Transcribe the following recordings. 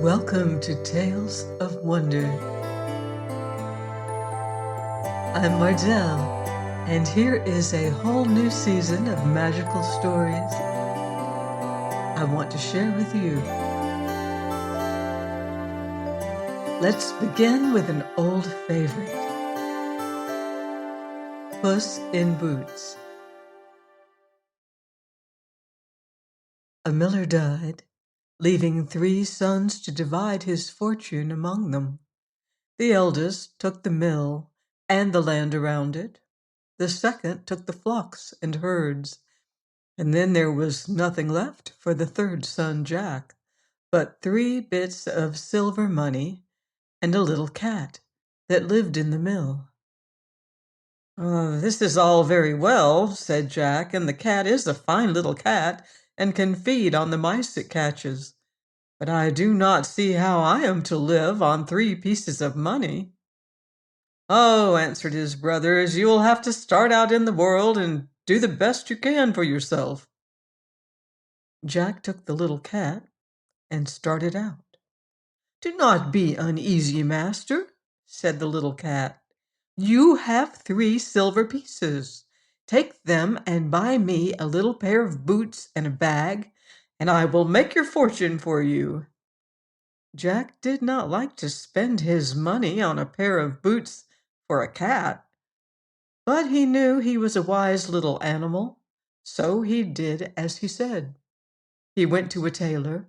Welcome to Tales of Wonder. I'm Mardell, and here is a whole new season of magical stories I want to share with you. Let's begin with an old favorite, Puss in Boots. A miller died, leaving 3 sons to divide his fortune among them. The eldest took the mill and the land around it. The second took the flocks and herds. And then there was nothing left for the 3rd son, Jack, but 3 bits of silver money and a little cat that lived in the mill. This is all very well," said Jack, "and the cat is a fine little cat and can feed on the mice it catches. But I do not see how I am to live on 3 pieces of money." "Oh," answered his brothers, "you will have to start out in the world and do the best you can for yourself." Jack took the little cat and started out. "Do not be uneasy, master," said the little cat. "You have 3 silver pieces. Take them and buy me a little pair of boots and a bag, and I will make your fortune for you." Jack did not like to spend his money on a pair of boots for a cat, but he knew he was a wise little animal, so he did as he said. He went to a tailor,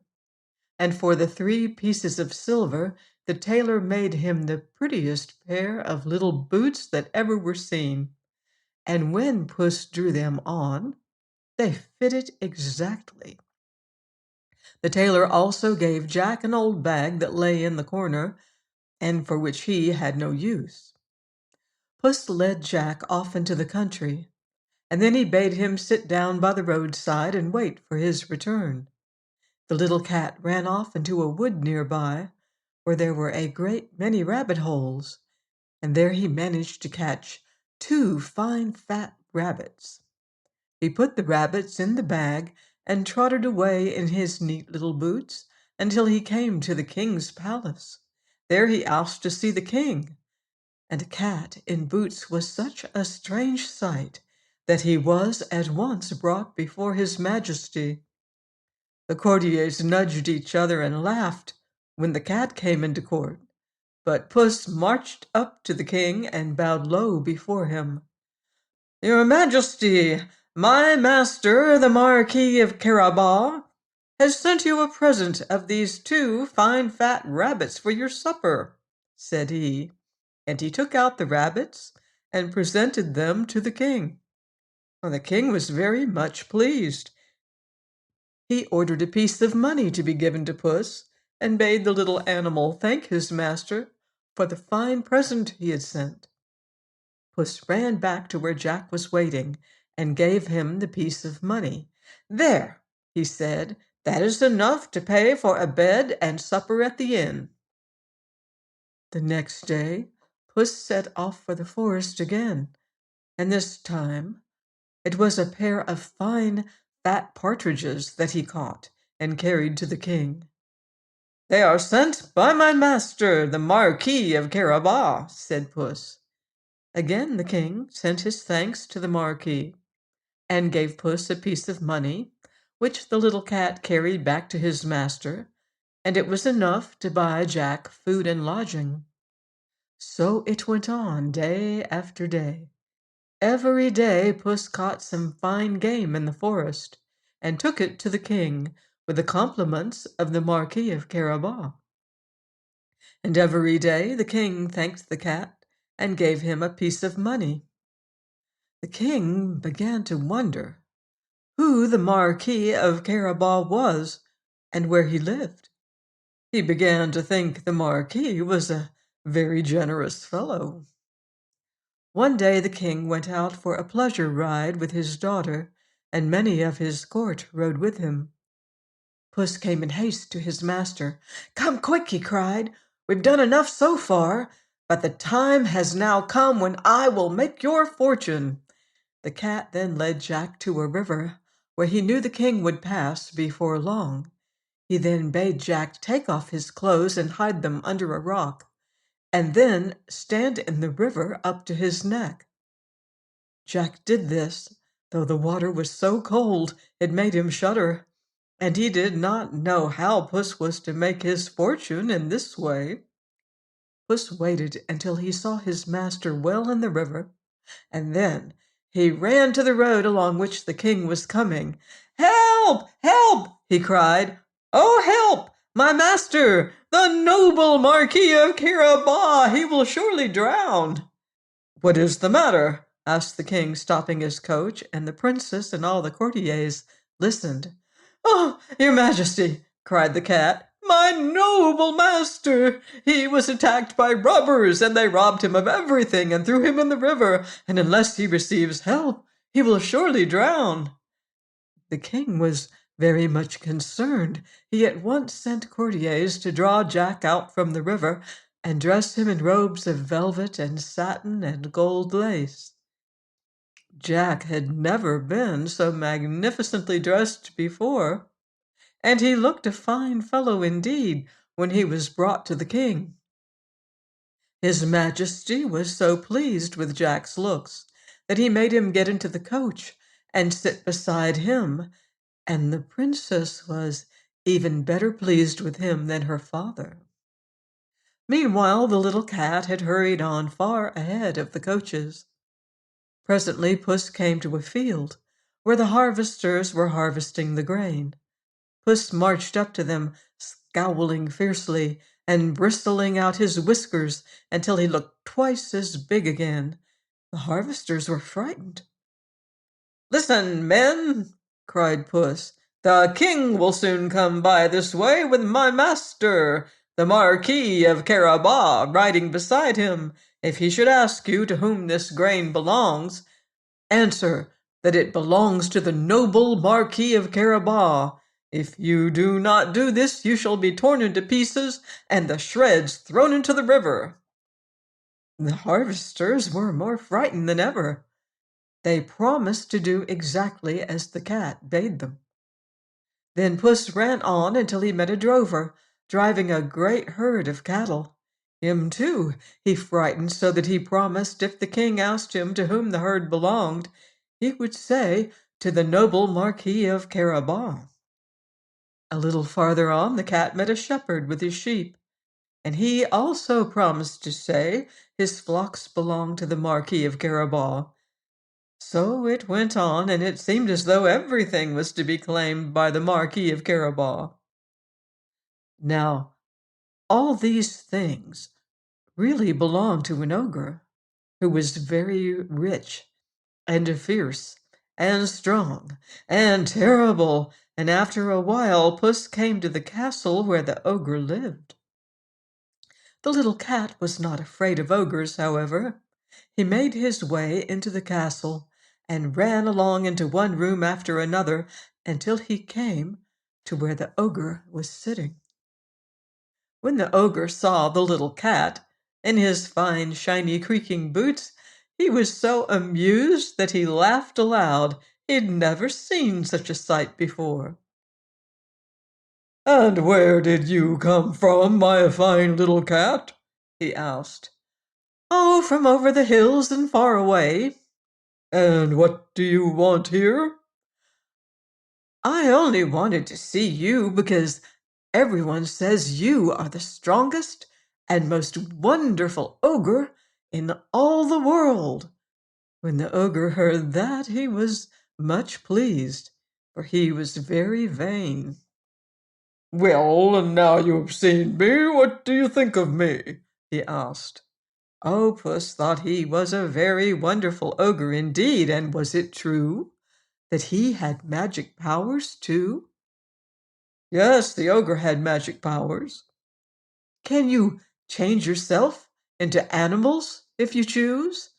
and for the 3 pieces of silver, the tailor made him the prettiest pair of little boots that ever were seen. And when Puss drew them on, they fitted exactly. The tailor also gave Jack an old bag that lay in the corner, and for which he had no use. Puss led Jack off into the country, and then he bade him sit down by the roadside and wait for his return. The little cat ran off into a wood near by, where there were a great many rabbit holes, and there he managed to catch 2 fine fat rabbits. He put the rabbits in the bag and trotted away in his neat little boots until he came to the king's palace. There he asked to see the king, and a cat in boots was such a strange sight that he was at once brought before his majesty. The courtiers nudged each other and laughed when the cat came into court, but Puss marched up to the king and bowed low before him. "Your Majesty, my master, the Marquis of Carabas, has sent you a present of these 2 fine fat rabbits for your supper," said he, and he took out the rabbits and presented them to the king. The king was very much pleased. He ordered a piece of money to be given to Puss, and bade the little animal thank his master for the fine present he had sent. Puss ran back to where Jack was waiting and gave him the piece of money. "There," he said, "that is enough to pay for a bed and supper at the inn." The next day, Puss set off for the forest again, and this time it was a pair of fine fat partridges that he caught and carried to the king. "They are sent by my master, the Marquis of Carabas," said Puss. Again the king sent his thanks to the Marquis, and gave Puss a piece of money, which the little cat carried back to his master, and it was enough to buy Jack food and lodging. So it went on day after day. Every day Puss caught some fine game in the forest, and took it to the king with the compliments of the Marquis of Carabas. And every day the king thanked the cat and gave him a piece of money. The king began to wonder who the Marquis of Carabas was and where he lived. He began to think the Marquis was a very generous fellow. One day the king went out for a pleasure ride with his daughter, and many of his court rode with him. Puss came in haste to his master. "Come quick," he cried. "We've done enough so far. but the time has now come when I will make your fortune." The cat then led Jack to a river where he knew the king would pass before long. He then bade Jack take off his clothes and hide them under a rock, and then stand in the river up to his neck. Jack did this, though the water was so cold it made him shudder, and he did not know how Puss was to make his fortune in this way. Puss waited until he saw his master well in the river, and then he ran to the road along which the king was coming. "Help! Help!" he cried. "Oh, help! My master, the noble Marquis of Carabas! He will surely drown." "What is the matter?" asked the king, stopping his coach, and the princess and all the courtiers listened. "Oh, your majesty!" cried the cat. "My noble master! He was attacked by robbers, and they robbed him of everything and threw him in the river, and unless he receives help, he will surely drown." The king was very much concerned. He at once sent courtiers to draw Jack out from the river and dress him in robes of velvet and satin and gold lace. Jack had never been so magnificently dressed before, and he looked a fine fellow indeed when he was brought to the king. His majesty was so pleased with Jack's looks that he made him get into the coach and sit beside him, and the princess was even better pleased with him than her father. Meanwhile, the little cat had hurried on far ahead of the coaches. Presently Puss came to a field where the harvesters were harvesting the grain. Puss marched up to them, scowling fiercely and bristling out his whiskers until he looked twice as big again. The harvesters were frightened. "Listen, men!" cried Puss. "The king will soon come by this way with my master, the Marquis of Carabas, riding beside him. If he should ask you to whom this grain belongs, answer that it belongs to the noble Marquis of Carabas. If you do not do this, you shall be torn into pieces and the shreds thrown into the river." The harvesters were more frightened than ever. They promised to do exactly as the cat bade them. Then Puss ran on until he met a drover, driving a great herd of cattle. Him, too, he frightened so that he promised if the king asked him to whom the herd belonged, he would say, "To the noble Marquis of Carabas." A little farther on, the cat met a shepherd with his sheep, and he also promised to say his flocks belonged to the Marquis of Carabas. So it went on, and it seemed as though everything was to be claimed by the Marquis of Carabas. Now, all these things really belonged to an ogre who was very rich and fierce and strong and terrible, and after a while Puss came to the castle where the ogre lived. The little cat was not afraid of ogres, however. He made his way into the castle and ran along into one room after another until he came to where the ogre was sitting. When the ogre saw the little cat in his fine, shiny, creaking boots, he was so amused that he laughed aloud. He'd never seen such a sight before. "And where did you come from, my fine little cat?" he asked. "Oh, from over the hills and far away." "And what do you want here?" "I only wanted to see you because everyone says you are the strongest and most wonderful ogre in all the world." When the ogre heard that, he was much pleased, for he was very vain. "Well, now you've seen me, what do you think of me?" he asked. Oh, Puss thought he was a very wonderful ogre indeed, and was it true that he had magic powers too? Yes, the ogre had magic powers. "Can you change yourself into animals if you choose?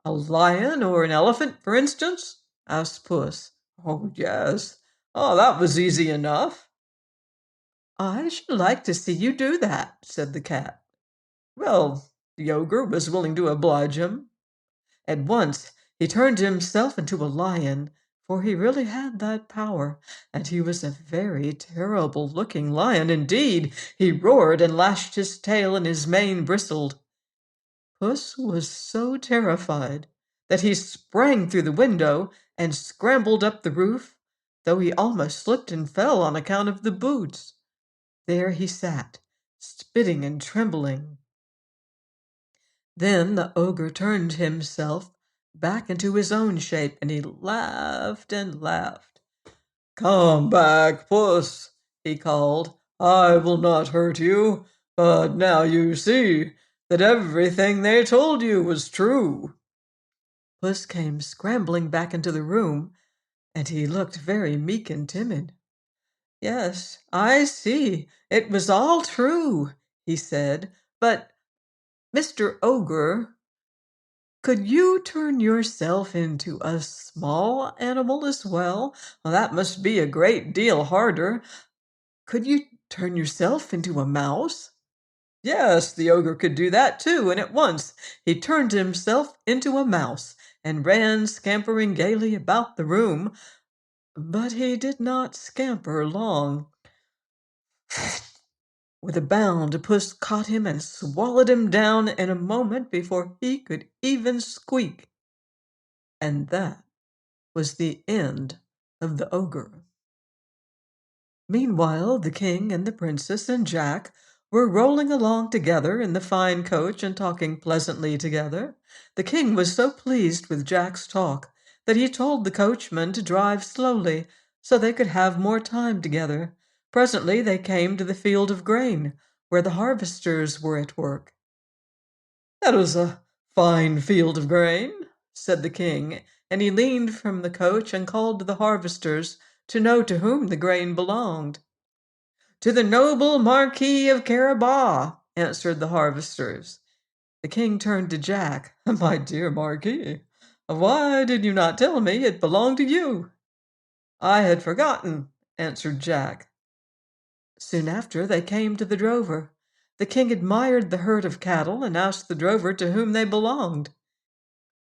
A lion or an elephant, for instance?" asked Puss. "Oh, yes. Oh, that was easy enough." "I should like to see you do that," said the cat. "Well, The ogre was willing to oblige him. At once he turned himself into a lion, for he really had that power, and he was a very terrible-looking lion indeed. He roared and lashed his tail, and his mane bristled. Puss was so terrified that he sprang through the window and scrambled up the roof, though he almost slipped and fell on account of the boots. There he sat, spitting and trembling. Then the ogre turned himself back into his own shape, and he laughed and laughed. "Come back, Puss," he called. "I will not hurt you, but now you see that everything they told you was true." Puss came scrambling back into the room, and he looked very meek and timid. "Yes, I see. It was all true," he said. "But, Mr. Ogre, could you turn yourself into a small animal as well? Well, that must be a great deal harder. Could you turn yourself into a mouse?" Yes, the ogre could do that too, and at once he turned himself into a mouse and ran scampering gaily about the room. But he did not scamper long. With a bound, Puss caught him and swallowed him down in a moment before he could even squeak. And that was the end of the ogre. Meanwhile, the king and the princess and Jack were rolling along together in the fine coach and talking pleasantly together. The king was so pleased with Jack's talk that he told the coachman to drive slowly so they could have more time together. Presently they came to the field of grain, where the harvesters were at work. "That was a fine field of grain," said the king, and he leaned from the coach and called to the harvesters to know to whom the grain belonged. "To the noble Marquis of Carabas," answered the harvesters. The king turned to Jack. "My dear Marquis, why did you not tell me it belonged to you?" "I had forgotten," answered Jack. Soon after they came to the drover. The king admired the herd of cattle and asked the drover to whom they belonged.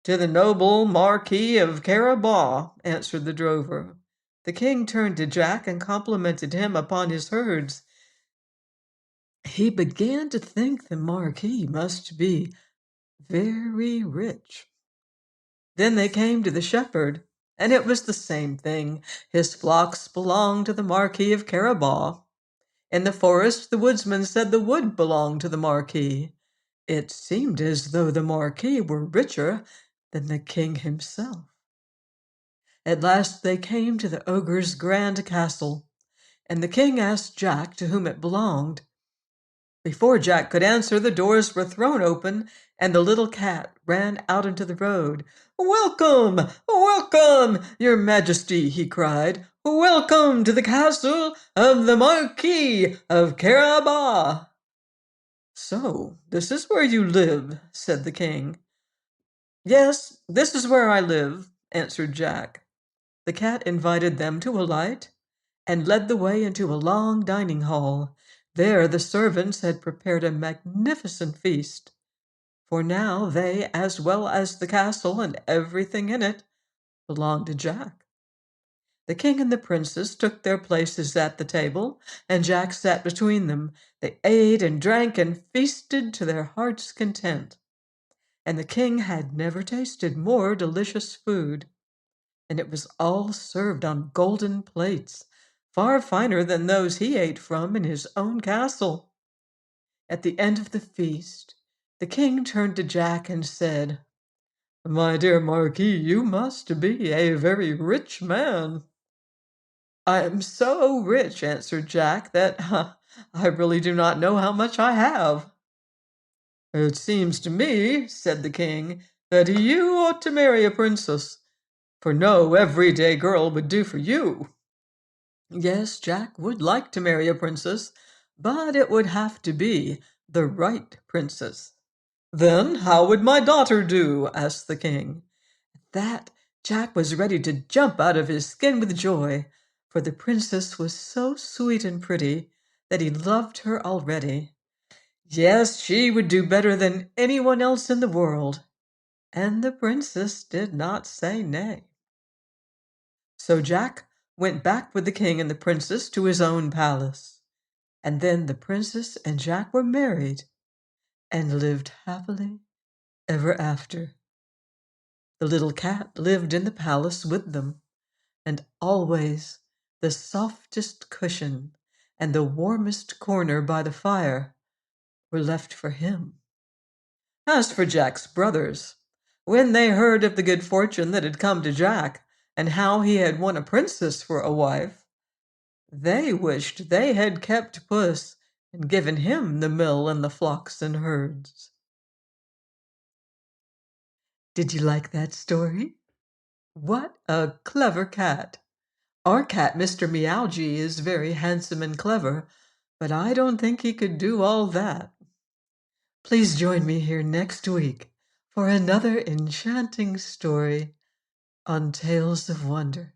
"To the noble Marquis of Carabas," answered the drover. The king turned to Jack and complimented him upon his herds. He began to think the Marquis must be very rich. Then they came to the shepherd, and it was the same thing. His flocks belonged to the Marquis of Carabas. In the forest, the woodsman said the wood belonged to the Marquis. It seemed as though the Marquis were richer than the king himself. At last they came to the ogre's grand castle, and the king asked Jack to whom it belonged. Before Jack could answer, the doors were thrown open, and the little cat ran out into the road. "Welcome, welcome, your majesty," he cried. "Welcome to the castle of the Marquis of Carabas." "So, this is where you live," said the king. "Yes, this is where I live," answered Jack. The cat invited them to alight and led the way into a long dining hall. There the servants had prepared a magnificent feast, for now they, as well as the castle and everything in it, belonged to Jack. The king and the princess took their places at the table, and Jack sat between them. They ate and drank and feasted to their heart's content. And the king had never tasted more delicious food, and it was all served on golden plates, far finer than those he ate from in his own castle. At the end of the feast, the king turned to Jack and said, "My dear Marquis, you must be a very rich man." "I am so rich," answered Jack, "that I really do not know how much I have." "It seems to me," said the king, "that you ought to marry a princess, for no everyday girl would do for you." Yes, Jack would like to marry a princess, but it would have to be the right princess. "Then how would my daughter do?" asked the king. At that, Jack was ready to jump out of his skin with joy, for the princess was so sweet and pretty that he loved her already. Yes, she would do better than anyone else in the world. And the princess did not say nay. So Jack went back with the king and the princess to his own palace. And then the princess and Jack were married and lived happily ever after. The little cat lived in the palace with them, and always the softest cushion and the warmest corner by the fire were left for him. As for Jack's brothers, when they heard of the good fortune that had come to Jack and how he had won a princess for a wife, they wished they had kept Puss and given him the mill and the flocks and herds. Did you like that story? What a clever cat! Our cat, Mr. Meowgie, is very handsome and clever, but I don't think he could do all that. Please join me here next week for another enchanting story on Tales of Wonder.